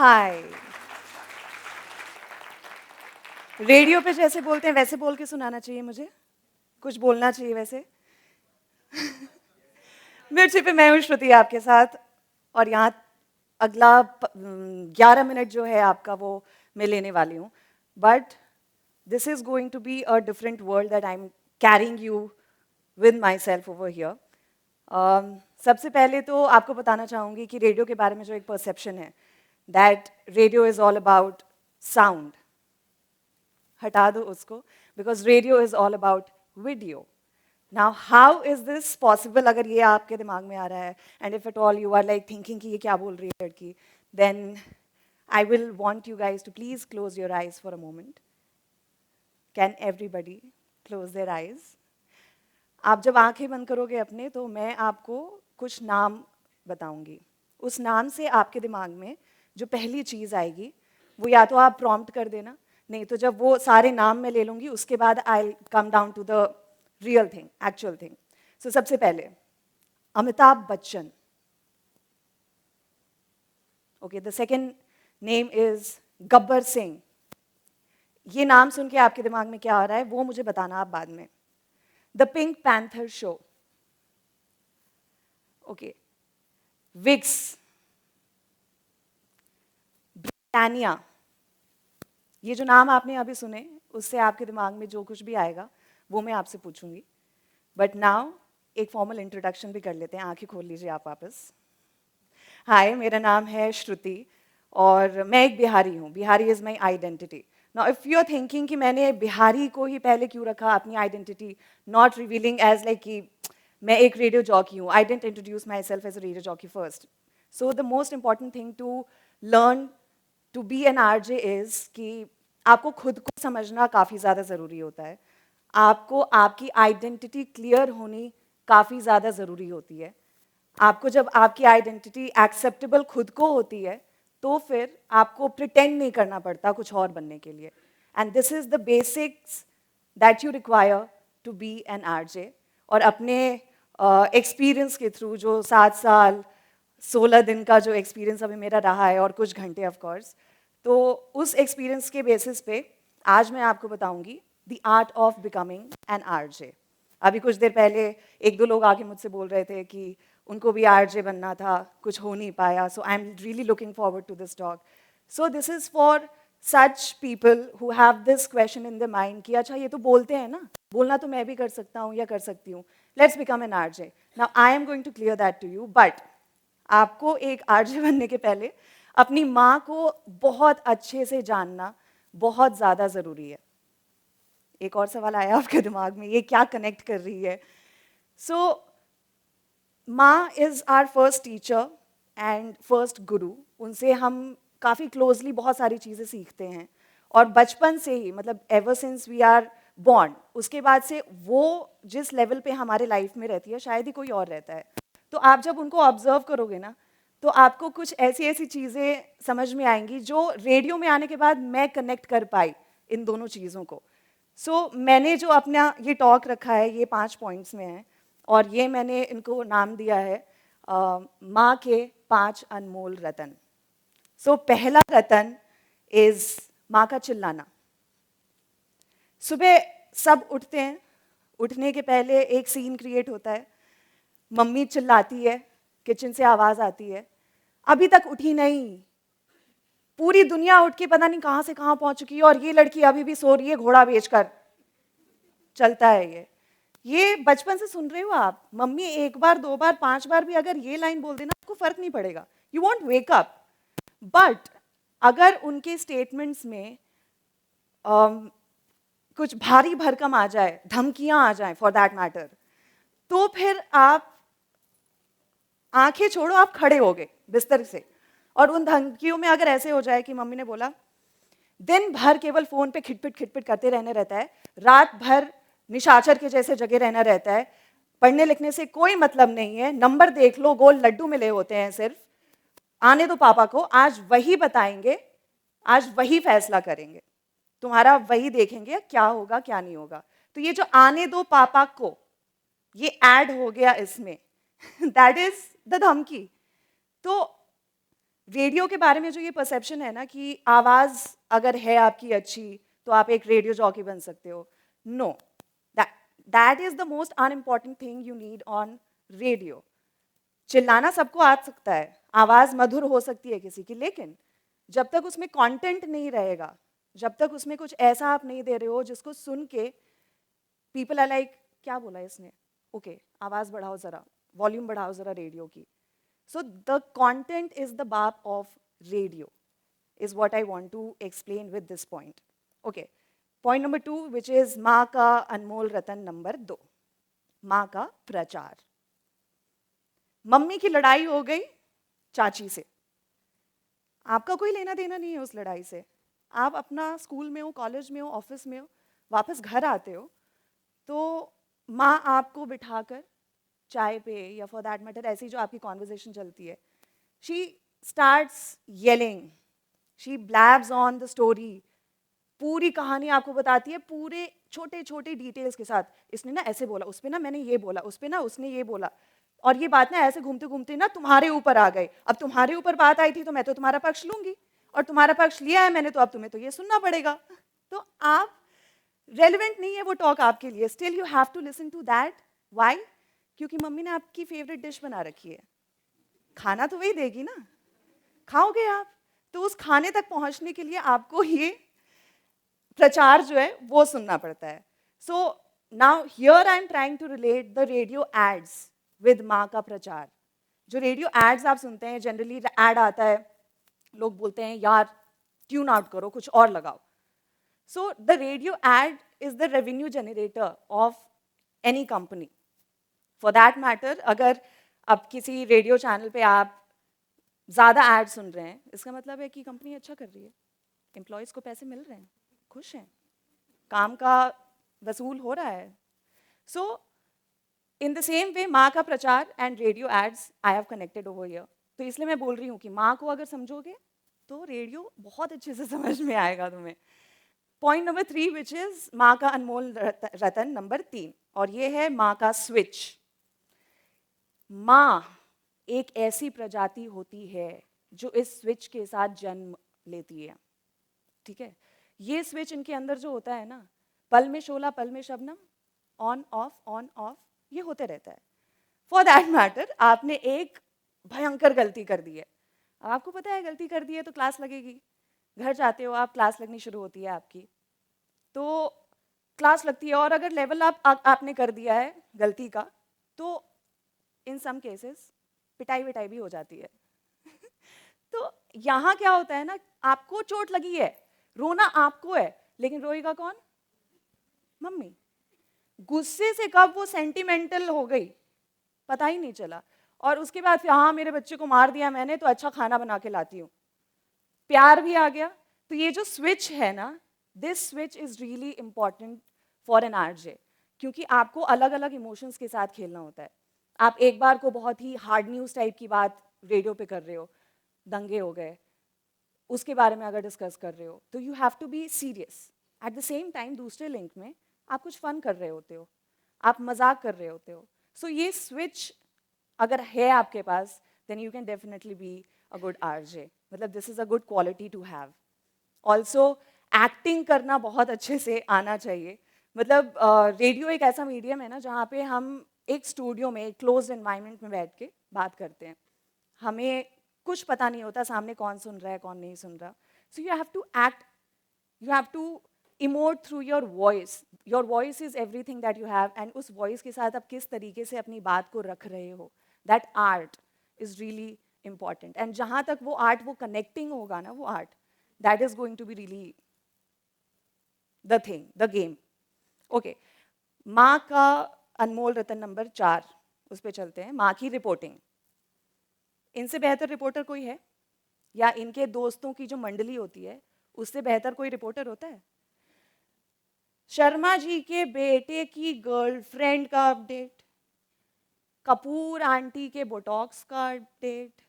हाय। Radio पे जैसे बोलते हैं वैसे बोल के सुनाना चाहिए मुझे, कुछ बोलना चाहिए वैसे। मिर्ची पे मैं हूँ श्रुति आपके साथ, और यहाँ अगला 11 मिनट जो है आपका वो मैं लेने वाली हूँ। But this is going to be a different world that I am carrying you with myself over here. सबसे पहले तो आपको बताना चाहूँगी कि रेडियो के बारे में जो एक परसेप्शन है, that radio is all about sound, हटा दो उसको, because radio is all about video. Now how is this possible? अगर ये आपके दिमाग में आ रहा है, and if at all you are like thinking कि ये क्या बोल रही है लड़की, then I will want you guys to please close your eyes for a moment. Can everybody close their eyes? आप जब आंखें बंद करोगे अपने, तो मैं आपको कुछ नाम बताऊंगी। उस नाम से आपके दिमाग में जो पहली चीज़ आएगी वो या तो आप प्रॉम्प्ट कर देना, नहीं तो जब वो सारे नाम मैं ले लूंगी उसके बाद I come down to the real thing, actual thing. So सबसे पहले Amitabh Bachchan. Okay, the second name is Gabbar Singh. ये नाम सुन के आपके दिमाग में क्या आ रहा है वो मुझे बताना आप बाद में। The Pink Panther show. Okay, Vicks, Britannia. ये जो नाम आपने अभी सुने, उससे आपके दिमाग में जो कुछ भी आएगा वो मैं आपसे पूछूंगी। बट नाउ एक फॉर्मल इंट्रोडक्शन भी कर लेते हैं। आंखें खोल लीजिए आप वापस। हाय, मेरा नाम है श्रुति और मैं एक बिहारी हूँ। Bihari is my identity. Now if you are thinking कि मैंने बिहारी को ही पहले क्यों रखा अपनी identity, not revealing as like कि मैं एक रेडियो जॉकी हूँ। I didn't introduce myself as a radio jockey first. So the most important thing to learn to be an RJ is कि आपको खुद को समझना काफ़ी ज़्यादा ज़रूरी होता है। आपको आपकी आइडेंटिटी क्लियर होनी काफ़ी ज़्यादा ज़रूरी होती है। आपको जब आपकी आइडेंटिटी एक्सेप्टेबल खुद को होती है, तो फिर आपको प्रिटेंड नहीं करना पड़ता कुछ और बनने के लिए। And this is the basics that you require to be an RJ. और अपने एक्सपीरियंस के थ्रू, जो 7 साल 16 दिन का जो एक्सपीरियंस अभी मेरा रहा है और कुछ घंटे ऑफ कोर्स, तो उस एक्सपीरियंस के बेसिस पे आज मैं आपको बताऊंगी the art of becoming an RJ. अभी कुछ देर पहले एक दो लोग आके मुझसे बोल रहे थे कि उनको भी आरजे बनना था, कुछ हो नहीं पाया। So I am really looking forward to this talk. So this is for such people who have this question in the mind कि अच्छा ये तो बोलते हैं ना, बोलना तो मैं भी कर सकता हूँ या कर सकती हूँ, let's become an RJ. Now I am going to clear that to you, but आपको एक आरजे बनने के पहले अपनी माँ को बहुत अच्छे से जानना बहुत ज़्यादा ज़रूरी है। एक और सवाल आया आपके दिमाग में, ये क्या कनेक्ट कर रही है? सो माँ is our first teacher and first guru. उनसे हम काफ़ी क्लोजली बहुत सारी चीज़ें सीखते हैं, और बचपन से ही, मतलब ever since we are born, उसके बाद से वो जिस लेवल पे हमारे लाइफ में रहती है शायद ही कोई और रहता है। तो आप जब उनको ऑब्जर्व करोगे ना, तो आपको कुछ ऐसी ऐसी चीज़ें समझ में आएंगी जो रेडियो में आने के बाद मैं कनेक्ट कर पाई इन दोनों चीज़ों को। सो मैंने जो अपना ये टॉक रखा है, ये 5 पॉइंट्स में है, और ये मैंने इनको नाम दिया है माँ के 5 अनमोल रतन। सो पहला रतन इज माँ का चिल्लाना। सुबह सब उठते हैं, उठने के पहले एक सीन क्रिएट होता है। मम्मी चिल्लाती है, किचन से आवाज़ आती है, अभी तक उठी नहीं। पूरी दुनिया उठ के पता नहीं कहाँ से कहाँ पहुँच चुकी है, और ये लड़की अभी भी सो रही है घोड़ा बेचकर। चलता है ये बचपन से सुन रहे हो आप। मम्मी एक बार, 2 बार, 5 बार भी अगर ये लाइन बोल देना, आपको फर्क नहीं पड़ेगा, you want wake up. But अगर उनके स्टेटमेंट्स में कुछ भारी भरकम आ जाए, धमकियां आ जाए फॉर दैट मैटर, तो फिर आप आंखें छोड़ो, आप खड़े हो गए बिस्तर से। और उन धमकियों में अगर ऐसे हो जाए कि मम्मी ने बोला दिन भर केवल फोन पे खिटपिट खिटपिट करते रहने रहता है, रात भर निशाचर के जैसे जगह रहना रहता है, पढ़ने लिखने से कोई मतलब नहीं है, नंबर देख लो गोल लड्डू मिले होते हैं सिर्फ, आने दो पापा को, आज वही बताएंगे, आज वही फैसला करेंगे, तुम्हारा वही देखेंगे क्या होगा क्या नहीं होगा। तो ये जो आने दो पापा को, ये ऐड हो गया इसमें दैट इज द धमकी। तो रेडियो के बारे में जो ये परसेप्शन है ना कि आवाज़ अगर है आपकी अच्छी तो आप एक रेडियो जॉकी बन सकते हो, no, that is the most unimportant thing you need on radio. चिल्लाना सबको आ सकता है, आवाज़ मधुर हो सकती है किसी की, लेकिन जब तक उसमें कंटेंट नहीं रहेगा, जब तक उसमें कुछ ऐसा आप नहीं दे रहे हो जिसको सुन के पीपल आर लाइक क्या बोला इसने, ओके आवाज़ बढ़ाओ ज़रा, वॉल्यूम बढ़ाओ ज़रा रेडियो की। So the content is the barb of radio, is what I want to explain with this point. Okay, point number 2, which is माँ का अनमोल रतन नंबर 2, माँ का प्रचार। मम्मी की लड़ाई हो गई चाची से, आपका कोई लेना देना नहीं है उस लड़ाई से। आप अपना स्कूल में हो, कॉलेज में हो, ऑफिस में हो, वापस घर आते हो तो माँ आपको बिठाकर चाय पे या फॉर दैट मैटर ऐसी जो आपकी कॉन्वर्जेशन चलती है, she starts yelling, she blabs on the story, पूरी कहानी आपको बताती है पूरे छोटे छोटे डिटेल्स के साथ, इसने ना ऐसे बोला, उस पे ना मैंने ये बोला, उस पे ना उसने ये बोला, और ये बात ना ऐसे घूमते घूमते ना तुम्हारे ऊपर आ गई, अब तुम्हारे ऊपर बात आई थी तो मैं तो तुम्हारा पक्ष लूंगी, और तुम्हारा पक्ष लिया है मैंने तो अब तुम्हें तो ये सुनना पड़ेगा। तो आप रेलिवेंट नहीं है वो टॉक आपके लिए, still you have to listen to that. Why? क्योंकि मम्मी ने आपकी फेवरेट डिश बना रखी है, खाना तो वही देगी ना, खाओगे आप, तो उस खाने तक पहुंचने के लिए आपको ये प्रचार जो है वो सुनना पड़ता है। So now here I am trying to relate the radio ads with माँ का प्रचार। जो रेडियो एड्स आप सुनते हैं, जनरली एड आता है, लोग बोलते हैं यार ट्यून आउट करो, कुछ और लगाओ। So the radio add is the revenue generator off any company. For that matter, अगर अब किसी रेडियो चैनल पे आप ज़्यादा ऐड सुन रहे हैं, इसका मतलब है कि कंपनी अच्छा कर रही है, एम्प्लॉयज़ को पैसे मिल रहे हैं, खुश हैं, काम का वसूल हो रहा है। सो इन द सेम वे माँ का प्रचार and radio ads I have connected over here. तो इसलिए मैं बोल रही हूँ कि माँ को अगर समझोगे तो रेडियो बहुत अच्छे से समझ में आएगा तुम्हें। पॉइंट नंबर 3, विच इज़ माँ का अनमोल रतन नंबर 3, और ये है माँ का स्विच। माँ एक ऐसी प्रजाति होती है जो इस स्विच के साथ जन्म लेती है, ठीक है। ये स्विच इनके अंदर जो होता है ना, पल में शोला पल में शबनम, ऑन ऑफ ये होते रहता है। फॉर दैट मैटर, आपने एक भयंकर गलती कर दी है, आपको पता है गलती कर दी है तो क्लास लगेगी, घर जाते हो आप, क्लास लगनी शुरू होती है आपकी, तो क्लास लगती है, और अगर लेवल आपने कर दिया है गलती का तो इन सम केसेस पिटाई विटाई भी हो जाती है। तो यहाँ क्या होता है ना, आपको चोट लगी है, रोना आपको है, लेकिन रोएगा कौन? मम्मी। गुस्से से कब वो सेंटिमेंटल हो गई पता ही नहीं चला, और उसके बाद फिर हाँ मेरे बच्चे को मार दिया मैंने तो अच्छा खाना बना के लाती हूँ, प्यार भी आ गया। तो ये जो स्विच है ना, this switch is really important for an RJ, क्योंकि आपको अलग अलग इमोशंस के साथ खेलना होता है। आप एक बार को बहुत ही हार्ड न्यूज़ टाइप की बात रेडियो पे कर रहे हो, दंगे हो गए, उसके बारे में अगर डिस्कस कर रहे हो तो you have to be serious. At the same time दूसरे लिंक में आप कुछ फन कर रहे होते हो, आप मजाक कर रहे होते हो। सो ये स्विच अगर है आपके पास, then you can definitely be a good RJ, मतलब this is a good quality to have. Also acting करना बहुत अच्छे से आना चाहिए। मतलब रेडियो एक ऐसा मीडियम है ना जहाँ पे हम एक स्टूडियो में, एक क्लोज एनवायरनमेंट में बैठ के बात करते हैं, हमें कुछ पता नहीं होता सामने कौन सुन रहा है कौन नहीं सुन रहा। So you have to act, you have to emote through your voice, your voice is everything that you have, and उस वॉइस के साथ आप किस तरीके से अपनी बात को रख रहे हो, that art is really important. And जहाँ तक वो आर्ट वो कनेक्टिंग होगा ना, वो art that is going to be really the thing, the game. Okay, माँ का अनमोल रतन नंबर 4, उस पर चलते हैं, माँ की रिपोर्टिंग। इनसे बेहतर रिपोर्टर कोई है, या इनके दोस्तों की जो मंडली होती है उससे बेहतर कोई रिपोर्टर होता है? शर्मा जी के बेटे की गर्लफ्रेंड का अपडेट, कपूर आंटी के बोटॉक्स का अपडेट,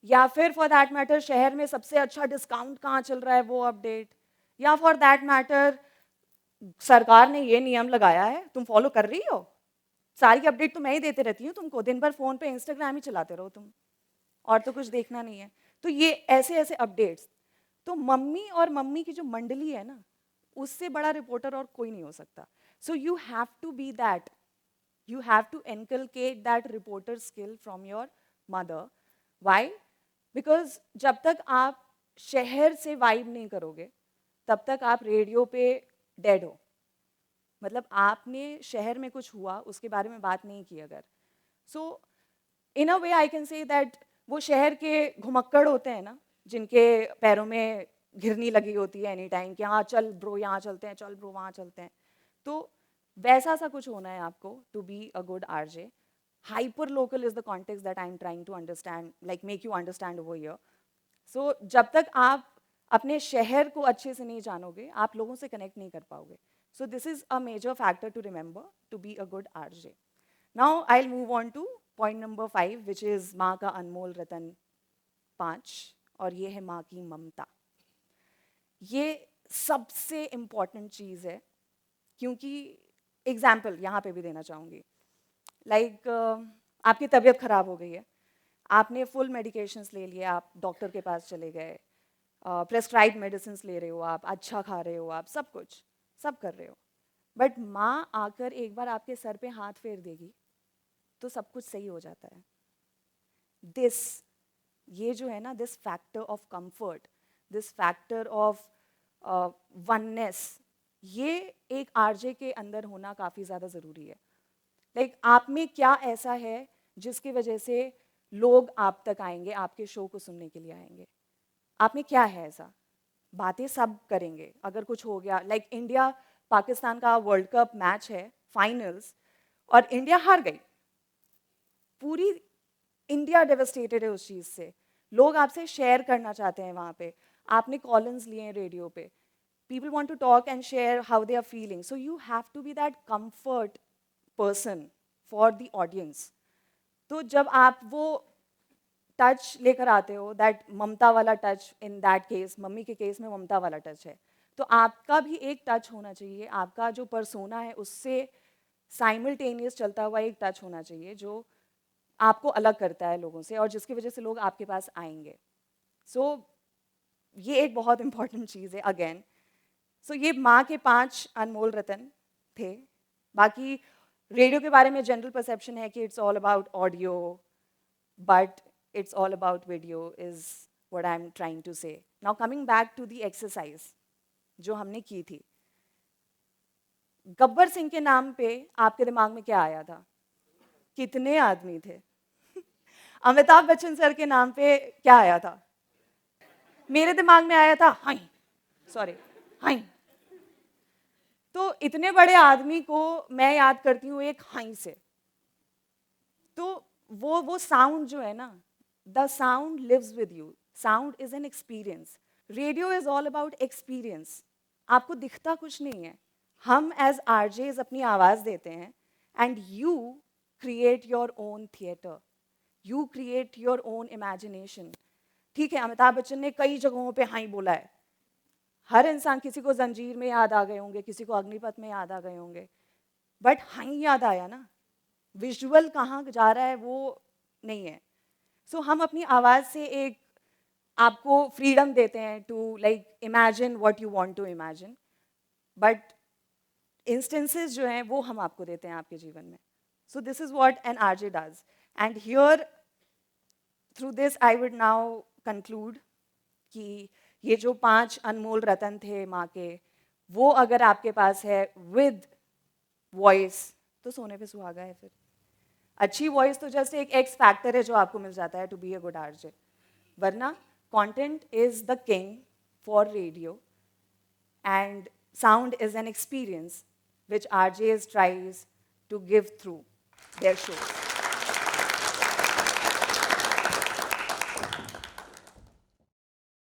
या फिर फॉर दैट मैटर शहर में सबसे अच्छा डिस्काउंट कहाँ चल रहा है वो अपडेट, या फॉर दैट मैटर सरकार ने ये नियम लगाया है तुम फॉलो कर रही हो, सारी अपडेट तो मैं ही देते रहती हूँ तुमको, दिन भर फोन पे इंस्टाग्राम ही चलाते रहो तुम। और तो कुछ देखना नहीं है। तो ये ऐसे ऐसे अपडेट्स, तो मम्मी और मम्मी की जो मंडली है ना, उससे बड़ा रिपोर्टर और कोई नहीं हो सकता। So you have to be that, you have to inculcate that reporter skill from your mother. Why? Because जब तक आप शहर से वाइब नहीं करोगे, तब तक आप रेडियो पे डेड हो। मतलब आपने शहर में कुछ हुआ, उसके बारे में बात नहीं की अगर। सो इन अ वे आई कैन से दैट वो शहर के घुमक्कड़ होते हैं ना, जिनके पैरों में घिरनी लगी होती है एनी टाइम कि हाँ चल ब्रो यहाँ चलते हैं, चल ब्रो वहाँ चलते हैं, तो वैसा सा कुछ होना है आपको to be a good RJ. Hyper local is the context that I am trying to understand, like make you understand over here. So जब तक आप अपने शहर को अच्छे से नहीं जानोगे, आप लोगों से कनेक्ट नहीं कर पाओगे। So this is a major factor to remember to be a good RJ. Now I will move on to point number 5, which is माँ का अनमोल रतन 5, और ये है माँ की ममता। ये सबसे इम्पॉर्टेंट चीज़ है, क्योंकि एग्जाम्पल यहाँ पे भी देना चाहूँगी। लाइक आपकी तबीयत खराब हो गई है, आपने फुल मेडिकेशंस ले लिए, आप डॉक्टर के पास चले गए, प्रेस्क्राइब मेडिसिन ले रहे हो, आप अच्छा खा रहे हो, आप सब कुछ सब कर रहे हो, बट माँ आकर एक बार आपके सर पे हाथ फेर देगी तो सब कुछ सही हो जाता है। दिस, ये जो है ना, this factor of comfort, this factor of oneness, ये एक आरजे के अंदर होना काफ़ी ज़्यादा ज़रूरी है। लाइक आप में क्या ऐसा है जिसकी वजह से लोग आप तक आएंगे, आपके शो को सुनने के लिए आएंगे? आप में क्या है ऐसा? बातें सब करेंगे, अगर कुछ हो गया, लाइक इंडिया पाकिस्तान का वर्ल्ड कप मैच है, फाइनल्स, और इंडिया हार गई, पूरी इंडिया डेवस्टेटेड है उस चीज़ से, लोग आपसे शेयर करना चाहते हैं वहाँ पे, आपने कॉलन्स लिए हैं रेडियो पे, people want to talk and share how they are feeling, so you have to be that comfort person for the audience. तो जब आप वो टच लेकर आते हो, दैट ममता वाला touch, in that case mummy के केस में ममता वाला टच है, तो आपका भी एक टच होना चाहिए, आपका जो पर्सोना है उससे साइमल्टेनियस चलता हुआ एक टच होना चाहिए जो आपको अलग करता है लोगों से और जिसकी वजह से लोग आपके पास आएंगे। सो ये एक बहुत इंपॉर्टेंट चीज़ है अगेन। सो ये माँ के 5 अनमोल रतन थे। बाकी रेडियो के बारे में जनरल परसेप्शन है कि it's all about audio, but it's all about video is what I'm trying to say. Now coming back to the exercise जो हमने की थी, गब्बर सिंह के नाम पे आपके दिमाग में क्या आया था? कितने आदमी थे? अमिताभ बच्चन सर के नाम पे क्या आया था? मेरे दिमाग में आया था हाई, सॉरी हाई। तो इतने बड़े आदमी को मैं याद करती हूँ एक हाई से। तो वो साउंड जो है ना, the sound lives with you, sound is an experience. Radio is all about experience. आपको दिखता कुछ नहीं है, हम एज आरजेज अपनी आवाज़ देते हैं and you create your own theatre, you create your own imagination. ठीक है, अमिताभ बच्चन ने कई जगहों पे हाई बोला है, हर इंसान, किसी को जंजीर में याद आ गए होंगे, किसी को अग्निपथ में याद आ गए होंगे, बट हाई याद आया ना, विजुअल कहाँ जा रहा है वो नहीं है। सो हम अपनी आवाज़ से एक आपको फ्रीडम देते हैं to like imagine what you want to imagine, but instances जो हैं वो हम आपको देते हैं आपके जीवन में। सो this is what an RJ does, and here through this I would now conclude कि ये जो 5 अनमोल रतन थे माँ के, वो अगर आपके पास है विद वॉइस तो सोने पे सुहागा है। फिर अच्छी वॉइस तो जस्ट एक एक्स फैक्टर है जो आपको मिल जाता है to be a good RJ, वरना content is the king for radio and sound is an experience which RJs tries to give through their shows.